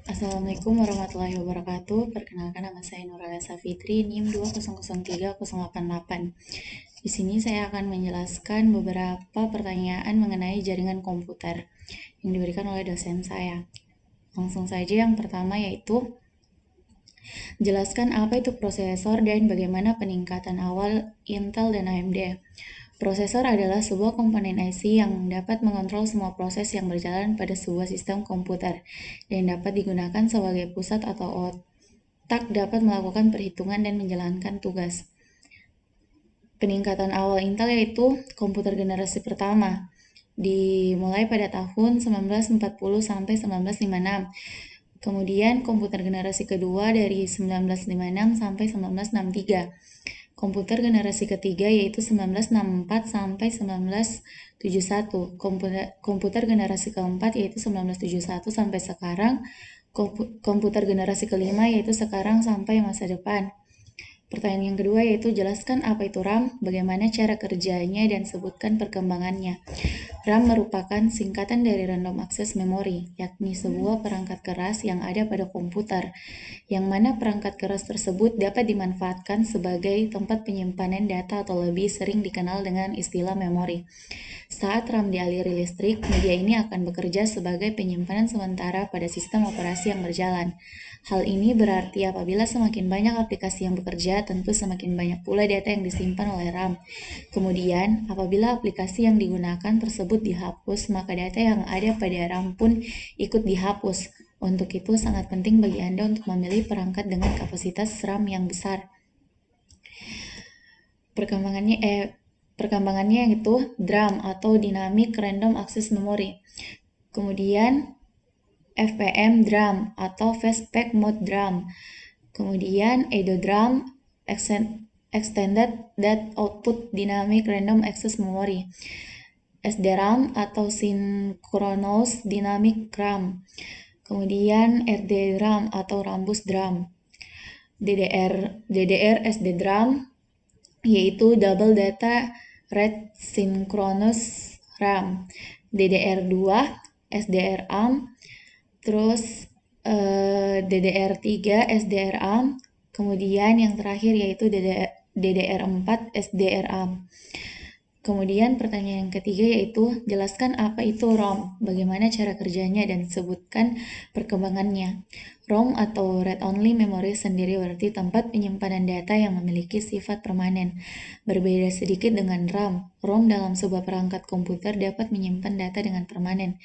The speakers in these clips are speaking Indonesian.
Assalamualaikum warahmatullahi wabarakatuh. Perkenalkan, nama saya Nuraya Safitri, NIM 2003088. Di sini saya akan menjelaskan beberapa pertanyaan mengenai jaringan komputer yang diberikan oleh dosen saya. Langsung saja, yang pertama yaitu jelaskan apa itu prosesor dan bagaimana peningkatan awal Intel dan AMD. Prosesor adalah sebuah komponen IC yang dapat mengontrol semua proses yang berjalan pada sebuah sistem komputer dan dapat digunakan sebagai pusat atau otak dapat melakukan perhitungan dan menjalankan tugas. Peningkatan awal Intel yaitu komputer generasi pertama, dimulai pada tahun 1940 sampai 1956. Kemudian komputer generasi kedua dari 1956 sampai 1963. Komputer generasi ketiga yaitu 1964 sampai 1971. Komputer generasi keempat yaitu 1971 sampai sekarang. Komputer generasi kelima yaitu sekarang sampai masa depan. Pertanyaan yang kedua yaitu jelaskan apa itu RAM, bagaimana cara kerjanya, dan sebutkan perkembangannya. RAM merupakan singkatan dari Random Access Memory, yakni sebuah perangkat keras yang ada pada komputer, yang mana perangkat keras tersebut dapat dimanfaatkan sebagai tempat penyimpanan data atau lebih sering dikenal dengan istilah memori. Saat RAM dialiri listrik, media ini akan bekerja sebagai penyimpanan sementara pada sistem operasi yang berjalan. Hal ini berarti apabila semakin banyak aplikasi yang bekerja, tentu semakin banyak pula data yang disimpan oleh RAM. Kemudian, apabila aplikasi yang digunakan tersebut dihapus, maka data yang ada pada RAM pun ikut dihapus. Untuk itu, sangat penting bagi Anda untuk memilih perangkat dengan kapasitas RAM yang besar. Perkembangannya yaitu DRAM atau Dynamic Random Access Memory. Kemudian FPM DRAM atau Fastpack Mode DRAM. Kemudian EDO-DRAM, Extended Data Output Dynamic Random Access Memory. SDRAM atau Synchronous Dynamic RAM. Kemudian RD-DRAM atau Rambus DRAM. DDR SDDRAM yaitu Double Data Rate Synchronous RAM. DDR2 SDRAM, terus DDR3 SDRAM, kemudian yang terakhir yaitu DDR4 SDRAM. Kemudian pertanyaan yang ketiga yaitu jelaskan apa itu ROM, bagaimana cara kerjanya, dan sebutkan perkembangannya. ROM atau Read Only Memory sendiri berarti tempat penyimpanan data yang memiliki sifat permanen. Berbeda sedikit dengan RAM, ROM dalam sebuah perangkat komputer dapat menyimpan data dengan permanen.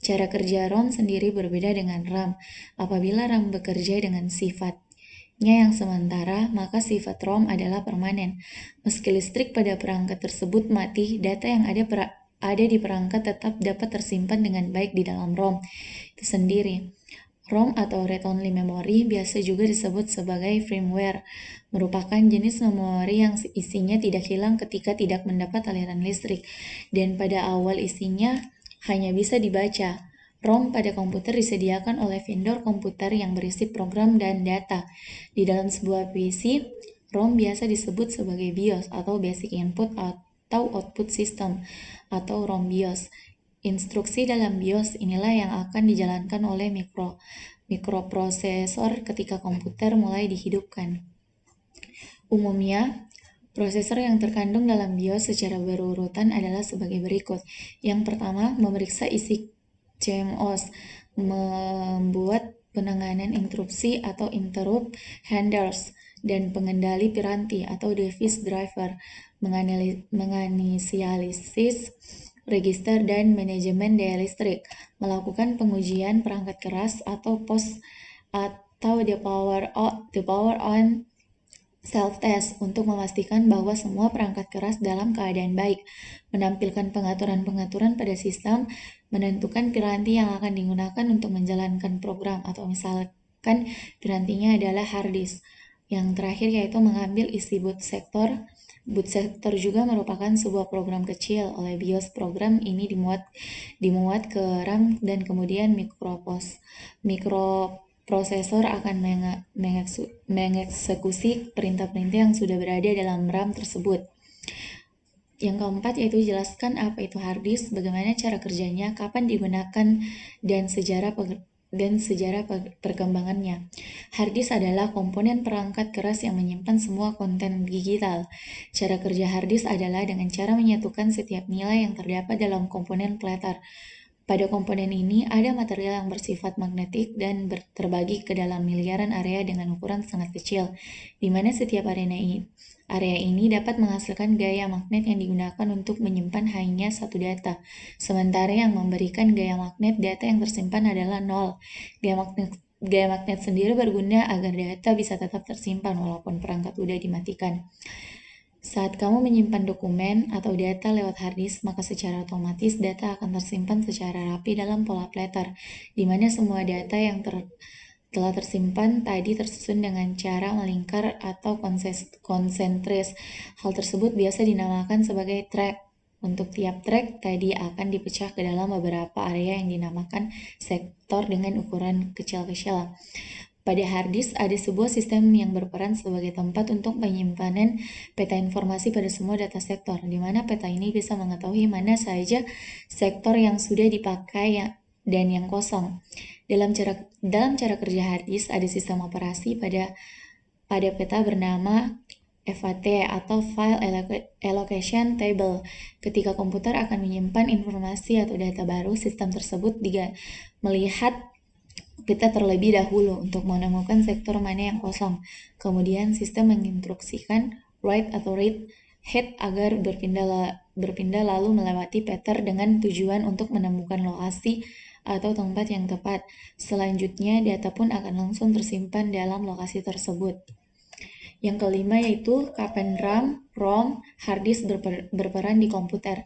Cara kerja ROM sendiri berbeda dengan RAM. Apabila RAM bekerja dengan sifatnya yang sementara, maka sifat ROM adalah permanen. Meski listrik pada perangkat tersebut mati, data yang ada di perangkat tetap dapat tersimpan dengan baik di dalam ROM itu sendiri. ROM atau Read Only Memory biasa juga disebut sebagai firmware, merupakan jenis memori yang isinya tidak hilang ketika tidak mendapat aliran listrik, dan pada awal isinya hanya bisa dibaca. ROM pada komputer disediakan oleh vendor komputer yang berisi program dan data. Di dalam sebuah PC, ROM biasa disebut sebagai BIOS atau Basic Input atau Output System atau ROM BIOS. Instruksi dalam BIOS inilah yang akan dijalankan oleh mikroprosesor ketika komputer mulai dihidupkan. Umumnya, prosesor yang terkandung dalam BIOS secara berurutan adalah sebagai berikut. Yang pertama, memeriksa isi CMOS, membuat penanganan interupsi atau interrupt handlers, dan pengendali piranti atau device driver, menginisialisis register dan manajemen daya listrik, melakukan pengujian perangkat keras atau POS atau the power on self-test untuk memastikan bahwa semua perangkat keras dalam keadaan baik, menampilkan pengaturan-pengaturan pada sistem, menentukan piranti yang akan digunakan untuk menjalankan program, atau misalkan pirantinya adalah hard disk. Yang terakhir yaitu mengambil isi boot sector. Boot sector juga merupakan sebuah program kecil. Oleh BIOS, program ini dimuat ke RAM dan kemudian mikroprosesor akan mengeksekusi perintah-perintah yang sudah berada dalam RAM tersebut. Yang keempat yaitu jelaskan apa itu hard disk, bagaimana cara kerjanya, kapan digunakan, dan sejarah dan sejarah perkembangannya. Hard disk adalah komponen perangkat keras yang menyimpan semua konten digital. Cara kerja hard disk adalah dengan cara menyatukan setiap nilai yang terdapat dalam komponen platter. Pada komponen ini ada material yang bersifat magnetik dan terbagi ke dalam miliaran area dengan ukuran sangat kecil, di mana setiap area ini dapat menghasilkan gaya magnet yang digunakan untuk menyimpan hanya satu data, sementara yang memberikan gaya magnet data yang tersimpan adalah nol. Gaya magnet sendiri berguna agar data bisa tetap tersimpan walaupun perangkat sudah dimatikan. Saat kamu menyimpan dokumen atau data lewat hard disk, maka secara otomatis data akan tersimpan secara rapi dalam pola platter, di mana semua data yang telah tersimpan tadi tersusun dengan cara melingkar atau konsentris. Hal tersebut biasa dinamakan sebagai track. Untuk tiap track tadi akan dipecah ke dalam beberapa area yang dinamakan sektor dengan ukuran kecil-kecil. Pada hard disk ada sebuah sistem yang berperan sebagai tempat untuk penyimpanan peta informasi pada semua data sektor, di mana peta ini bisa mengetahui mana saja sektor yang sudah dipakai dan yang kosong. Dalam cara kerja hard disk ada sistem operasi pada peta bernama FAT atau File Allocation Table. Ketika komputer akan menyimpan informasi atau data baru, sistem tersebut melihat peta terlebih dahulu untuk menemukan sektor mana yang kosong. Kemudian sistem menginstruksikan write atau read head agar berpindah lalu melewati peta dengan tujuan untuk menemukan lokasi atau tempat yang tepat. Selanjutnya, data pun akan langsung tersimpan dalam lokasi tersebut. Yang kelima yaitu kapan ROM, hard disk berperan di komputer.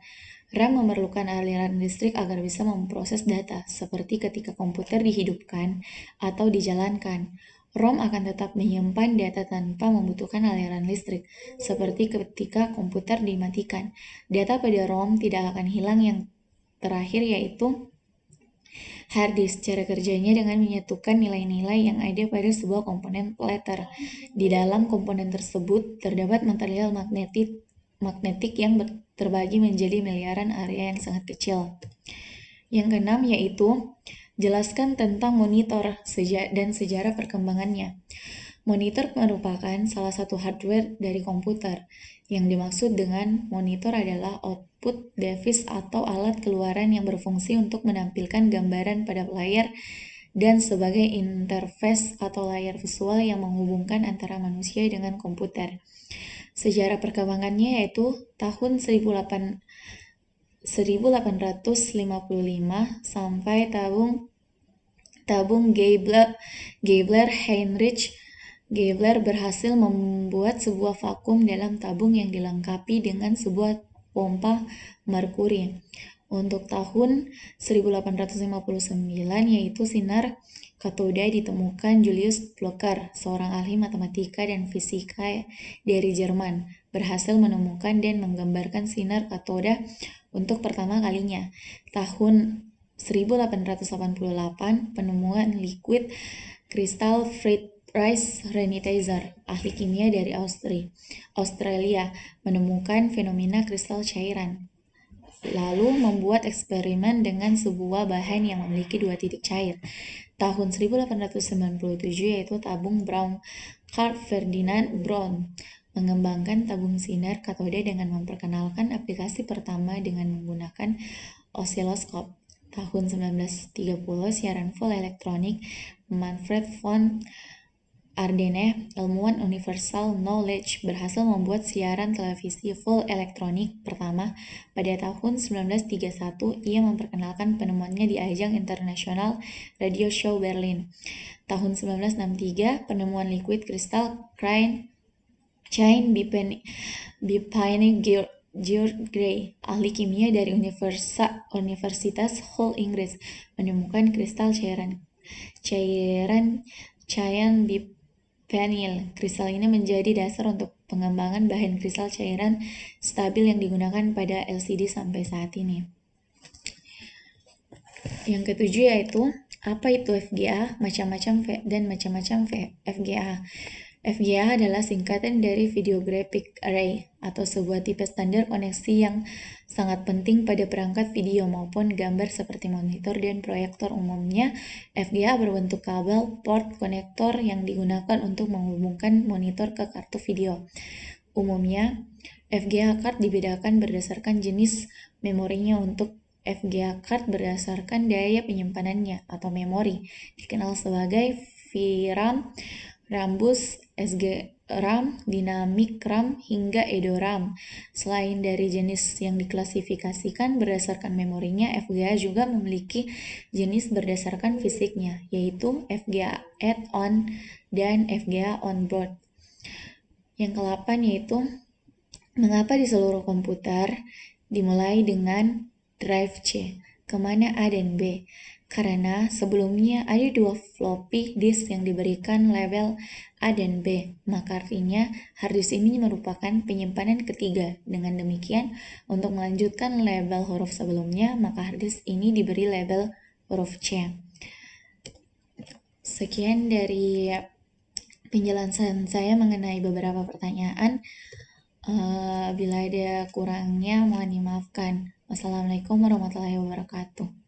RAM memerlukan aliran listrik agar bisa memproses data, seperti ketika komputer dihidupkan atau dijalankan. ROM akan tetap menyimpan data tanpa membutuhkan aliran listrik, seperti ketika komputer dimatikan. Data pada ROM tidak akan hilang. Yang terakhir yaitu hard disk. Cara kerjanya dengan menyatukan nilai-nilai yang ada pada sebuah komponen platter. Di dalam komponen tersebut terdapat material magnetik yang terbagi menjadi miliaran area yang sangat kecil. Yang keenam yaitu jelaskan tentang monitor dan sejarah perkembangannya. Monitor merupakan salah satu hardware dari komputer. Yang dimaksud dengan monitor adalah output device atau alat keluaran yang berfungsi untuk menampilkan gambaran pada layar dan sebagai interface atau layar visual yang menghubungkan antara manusia dengan komputer. Sejarah perkembangannya yaitu tahun 1855 sampai tabung Heinrich Geibler berhasil membuat sebuah vakum dalam tabung yang dilengkapi dengan sebuah pompa merkuri. Untuk tahun 1859 yaitu sinar katoda ditemukan Julius Blocher, seorang ahli matematika dan fisika dari Jerman, berhasil menemukan dan menggambarkan sinar katoda untuk pertama kalinya. Tahun 1888 penemuan liquid kristal Fritz Renitizer, ahli kimia dari Australia, menemukan fenomena kristal cairan. Lalu membuat eksperimen dengan sebuah bahan yang memiliki dua titik cair. Tahun 1897 yaitu tabung Brown, Carl Ferdinand Braun mengembangkan tabung sinar katoda dengan memperkenalkan aplikasi pertama dengan menggunakan osiloskop. Tahun 1930 siaran full elektronik. Manfred von Ardenne, ilmuwan Universal Knowledge, berhasil membuat siaran televisi full elektronik pertama. Pada tahun 1931, ia memperkenalkan penemuannya di ajang International Radio Show Berlin. Tahun 1963, penemuan liquid kristal Chain Bipine George Gray, ahli kimia dari Universitas Hull, Inggris, menemukan kristal cairan Biphenyl. Kristal ini menjadi dasar untuk pengembangan bahan kristal cairan stabil yang digunakan pada LCD sampai saat ini. Yang ketujuh yaitu apa itu FGA, macam-macam FGA. FGA adalah singkatan dari Video Graphic Array atau sebuah tipe standar koneksi yang sangat penting pada perangkat video maupun gambar seperti monitor dan proyektor. Umumnya, FGA berbentuk kabel port konektor yang digunakan untuk menghubungkan monitor ke kartu video. Umumnya, FGA card dibedakan berdasarkan jenis memorinya. Untuk FGA card berdasarkan daya penyimpanannya atau memori, dikenal sebagai VRAM, Rambus, SG-RAM, Dynamic RAM, hingga EDO-RAM. Selain dari jenis yang diklasifikasikan berdasarkan memorinya, FGA juga memiliki jenis berdasarkan fisiknya, yaitu FGA add-on dan FGA on-board. Yang ke-8 yaitu, mengapa di seluruh komputer dimulai dengan drive C, kemana A dan B? Karena sebelumnya ada dua floppy disk yang diberikan label A dan B, maka artinya harddisk ini merupakan penyimpanan ketiga. Dengan demikian, untuk melanjutkan label huruf sebelumnya, maka harddisk ini diberi label huruf C. Sekian dari penjelasan saya mengenai beberapa pertanyaan. Bila ada kurangnya mohon dimaafkan. Wassalamualaikum warahmatullahi wabarakatuh.